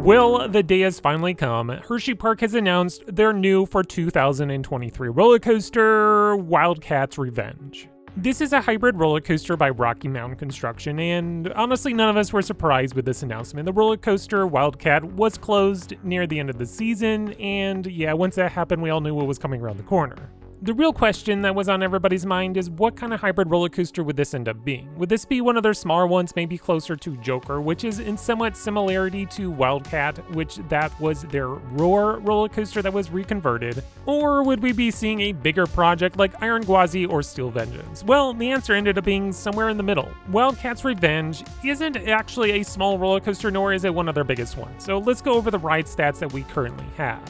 Well, the day has finally come. Hersheypark has announced their new for 2023 roller coaster, Wildcat's Revenge. This is a hybrid roller coaster by Rocky Mountain Construction, and honestly none of us were surprised with this announcement. The roller coaster, Wildcat, was closed near the end of the season, and yeah, once that happened we all knew what was coming around the corner. The real question that was on everybody's mind is what kind of hybrid roller coaster would this end up being? Would this be one of their smaller ones, maybe closer to Joker, which is in somewhat similarity to Wildcat, which that was their Roar roller coaster that was reconverted? Or would we be seeing a bigger project like Iron Gwazi or Steel Vengeance? Well, the answer ended up being somewhere in the middle. Wildcat's Revenge isn't actually a small roller coaster, nor is it one of their biggest ones. So let's go over the ride stats that we currently have.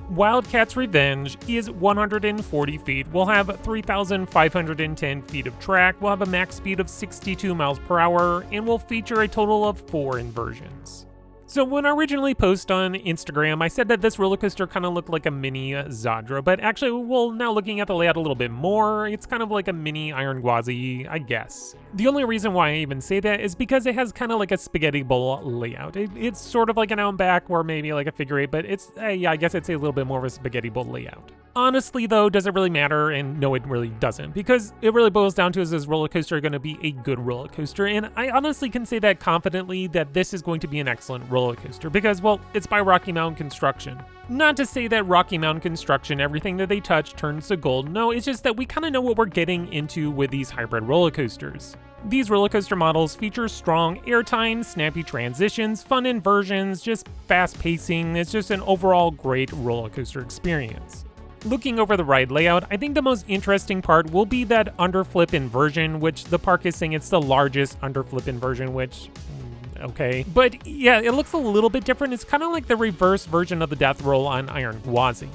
Wildcat's Revenge is 140 feet. We'll have 3,510 feet of track. We'll have a max speed of 62 miles per hour, and we'll feature a total of 4 inversions. So when I originally posted on Instagram, I said that this roller coaster kind of looked like a mini Zadra, but actually, well, now looking at the layout a little bit more, it's kind of like a mini Iron Gwazi, I guess. The only reason why I even say that is because it has kind of like a spaghetti bowl layout. It's sort of like an out and back or maybe like a figure eight, but it's, yeah, I guess I'd say a little bit more of a spaghetti bowl layout. Honestly though, does it really matter? And no, it really doesn't, because it really boils down to is this roller coaster going to be a good roller coaster? And I honestly can say that confidently that this is going to be an excellent roller coaster because, well, it's by Rocky Mountain Construction. Not to say that Rocky Mountain Construction, everything that they touch turns to gold. No, it's just that we kind of know what we're getting into with these hybrid roller coasters. These roller coaster models feature strong airtime, snappy transitions, fun inversions, just fast pacing. It's just an overall great roller coaster experience. Looking over the ride layout, I think the most interesting part will be that underflip inversion, which the park is saying it's the largest underflip inversion, which, okay. But yeah, it looks a little bit different. It's kind of like the reverse version of the death roll on Iron Gwazi.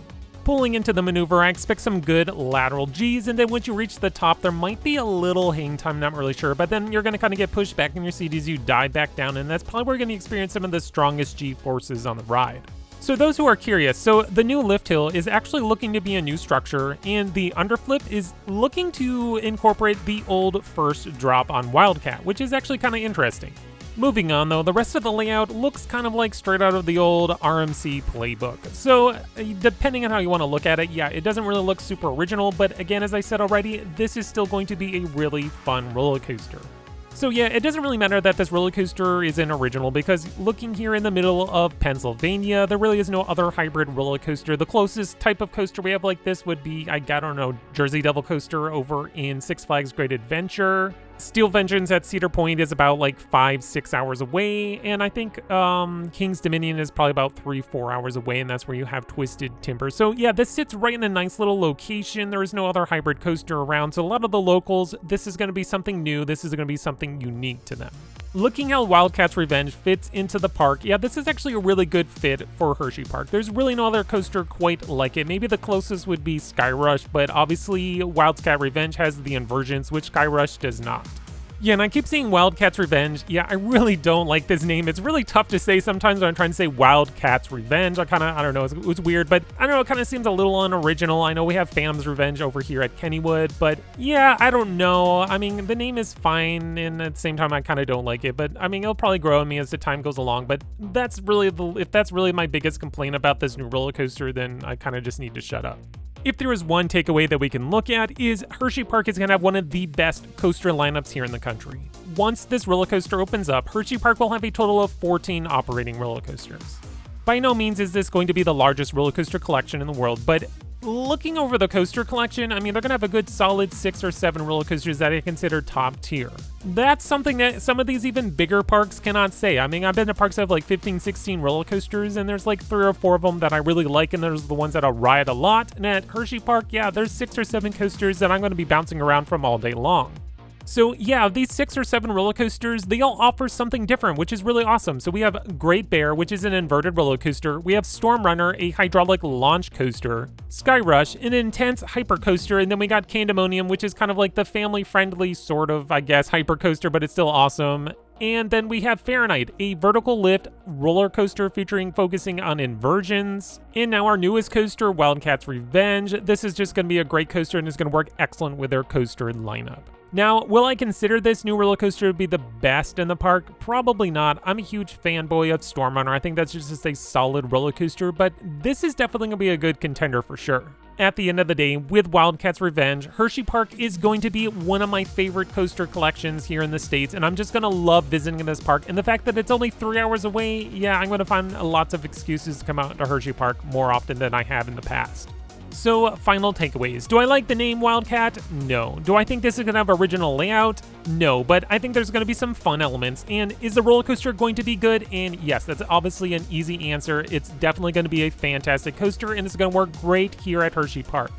Pulling into the maneuver, I expect some good lateral G's, and then once you reach the top, there might be a little hang time, not really sure, but then you're going to kind of get pushed back in your seat as you dive back down, and that's probably where you're going to experience some of the strongest G forces on the ride. So those who are curious, so the new lift hill is actually looking to be a new structure, and the underflip is looking to incorporate the old first drop on Wildcat, which is actually kind of interesting. Moving on though, the rest of the layout looks kind of like straight out of the old RMC playbook. So depending on how you want to look at it, yeah, it doesn't really look super original, but again, as I said already, this is still going to be a really fun roller coaster. So yeah, it doesn't really matter that this roller coaster isn't original because looking here in the middle of Pennsylvania, there really is no other hybrid roller coaster. The closest type of coaster we have like this would be, I don't know, Jersey Devil coaster over in Six Flags Great Adventure. Steel Vengeance at Cedar Point is about like 5-6 hours away, and I think King's Dominion is probably about 3-4 hours away, and that's where you have Twisted Timber. So yeah, this sits right in a nice little location. There is no other hybrid coaster around, so a lot of the locals, this is going to be something new. This is going to be something unique to them. Looking how Wildcat's Revenge fits into the park, yeah, this is actually a really good fit for Hersheypark. There's really no other coaster quite like it. Maybe the closest would be Skyrush, but obviously Wildcat Revenge has the inversions, which Skyrush does not. Yeah, and I keep saying Wildcat's Revenge. Yeah, I really don't like this name. It's really tough to say sometimes when I'm trying to say Wildcat's Revenge. I don't know, it's weird, but I don't know, it kind of seems a little unoriginal. I know we have Phantom's Revenge over here at Kennywood, but yeah, I don't know. I mean, the name is fine, and at the same time, I kind of don't like it, but I mean, it'll probably grow on me as the time goes along, but that's really if that's really my biggest complaint about this new roller coaster, then I kind of just need to shut up. If there is one takeaway that we can look at is Hersheypark is going to have one of the best coaster lineups here in the country. Once this roller coaster opens up, Hersheypark will have a total of 14 operating roller coasters. By no means is this going to be the largest roller coaster collection in the world, but looking over the coaster collection, I mean, they're going to have a good solid 6 or 7 roller coasters that I consider top tier. That's something that some of these even bigger parks cannot say. I mean, I've been to parks that have like 15, 16 roller coasters, and there's like 3 or 4 of them that I really like, and there's the ones that I'll ride a lot. And at Hersheypark, yeah, there's 6 or 7 coasters that I'm going to be bouncing around from all day long. So yeah, these 6 or 7 roller coasters, they all offer something different, which is really awesome. So we have Great Bear, which is an inverted roller coaster. We have Storm Runner, a hydraulic launch coaster. Skyrush, an intense hyper coaster. And then we got Candemonium, which is kind of like the family-friendly sort of, I guess, hyper coaster, but it's still awesome. And then we have Fahrenheit, a vertical lift roller coaster focusing on inversions. And now our newest coaster, Wildcat's Revenge. This is just going to be a great coaster and is going to work excellent with their coaster lineup. Now, will I consider this new roller coaster to be the best in the park? Probably not. I'm a huge fanboy of Stormrunner. I think that's just a solid roller coaster, but this is definitely going to be a good contender for sure. At the end of the day, with Wildcat's Revenge, Hersheypark is going to be one of my favorite coaster collections here in the States, and I'm just going to love visiting this park. And the fact that it's only 3 hours away, yeah, I'm going to find lots of excuses to come out to Hersheypark more often than I have in the past. So, final takeaways. Do I like the name Wildcat? No. Do I think this is going to have original layout? No, but I think there's going to be some fun elements. And is the roller coaster going to be good? And yes, that's obviously an easy answer. It's definitely going to be a fantastic coaster, and it's going to work great here at Hersheypark.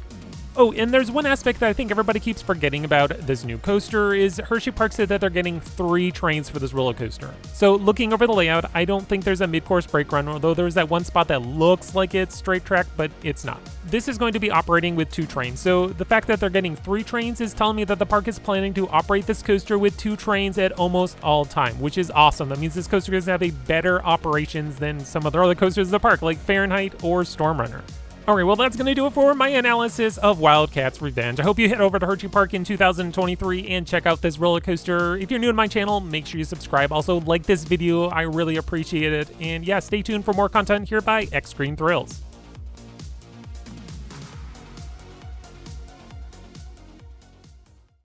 Oh, and there's one aspect that I think everybody keeps forgetting about this new coaster is Hersheypark said that they're getting 3 trains for this roller coaster. So looking over the layout, I don't think there's a mid-course brake run, although there's that one spot that looks like it's straight track, but it's not. This is going to be operating with 2 trains, so the fact that they're getting 3 trains is telling me that the park is planning to operate this coaster with 2 trains at almost all time, which is awesome. That means this coaster is going to have a better operations than some other other coasters in the park, like Fahrenheit or Stormrunner. Alright, well that's going to do it for my analysis of Wildcat's Revenge. I hope you head over to Hersheypark in 2023 and check out this roller coaster. If you're new to my channel, make sure you subscribe. Also, like this video, I really appreciate it. And yeah, stay tuned for more content here by Extreme Thrills.